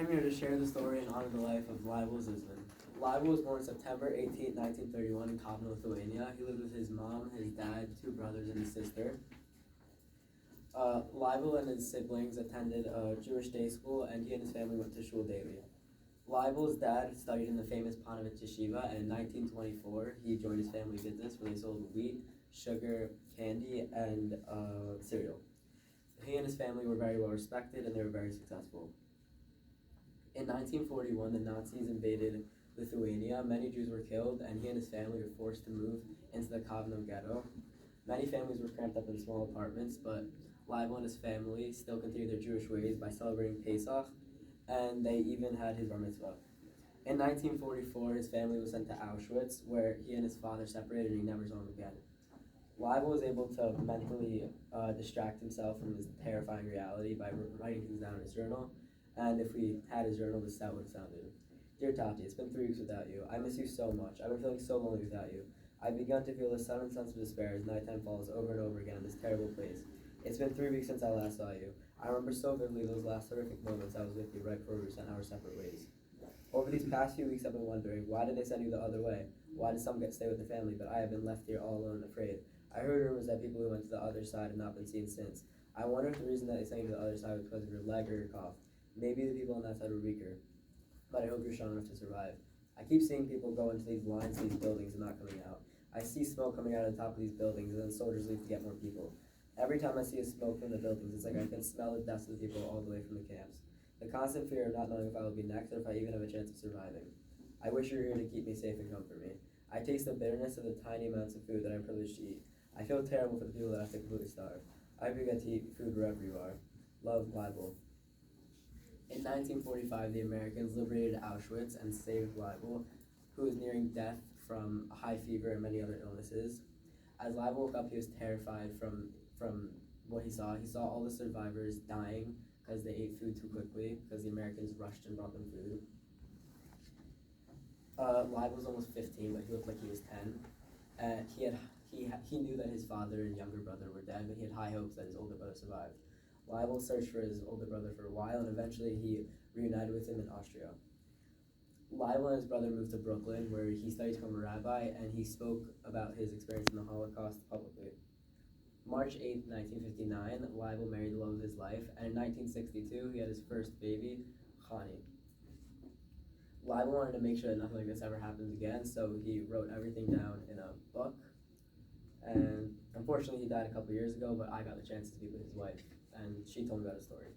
am here to share the story and honor the life of Leibel Zisman. Leibel was born September 18, 1931 in Kovno, Lithuania. He lived with his mom, his dad, two brothers, and his sister. Leibel and his siblings attended a Jewish day school, and he and his family went to shul daily. Leibel's dad studied in the famous Panovich Yeshiva, and in 1924, he joined his family business where they sold wheat, sugar, candy, and cereal. He and his family were very well respected, and they were very successful. In 1941, the Nazis invaded Lithuania. Many Jews were killed, and he and his family were forced to move into the Kovno ghetto. Many families were cramped up in small apartments, but Leibel and his family still continued their Jewish ways by celebrating Pesach, and they even had his bar mitzvah. In 1944, his family was sent to Auschwitz, where he and his father separated and he never saw him again. Leibel was able to mentally distract himself from this terrifying reality by writing things down in his journal, and if we had his journal, this is how it would have sounded. Dear Tati, it's been 3 weeks without you. I miss you so much. I've been feeling so lonely without you. I've begun to feel the sudden sense of despair as nighttime falls over and over again in this terrible place. It's been 3 weeks since I last saw you. I remember so vividly those last horrific moments I was with you right before we sent our separate ways. Over these past few weeks, I've been wondering, why did they send you the other way? Why did some get to stay with their family, but I have been left here all alone and afraid? I heard rumors that people who went to the other side have not been seen since. I wonder if the reason that they sent you to the other side was because of your leg or your cough. Maybe the people on that side were weaker, but I hope you're strong enough to survive. I keep seeing people go into these lines, these buildings, and not coming out. I see smoke coming out of the top of these buildings, and then soldiers leave to get more people. Every time I see a smoke from the buildings, it's like I can smell the deaths of the people all the way from the camps. The constant fear of not knowing if I will be next or if I even have a chance of surviving. I wish you were here to keep me safe and comfort me. I taste the bitterness of the tiny amounts of food that I'm privileged to eat. I feel terrible for the people that have to completely starve. I hope you get to eat food wherever you are. Love, Leibel. In 1945, the Americans liberated Auschwitz and saved Leibel, who was nearing death from high fever and many other illnesses. As Leibel woke up, he was terrified from what he saw. He saw all the survivors dying because they ate food too quickly, because the Americans rushed and brought them food. Leibel was almost 15, but he looked like he was 10. He knew that his father and younger brother were dead, but he had high hopes that his older brother survived. Leibel searched for his older brother for a while, and eventually he reunited with him in Austria. Leibel and his brother moved to Brooklyn, where he studied to become a rabbi, and he spoke about his experience in the Holocaust publicly. March 8, 1959, Leibel married the love of his life, and in 1962, he had his first baby, Chani. Leibel wanted to make sure that nothing like this ever happens again, so he wrote everything down in a book, and unfortunately he died a couple years ago, but I got the chance to speak with his wife, and she told me about his story.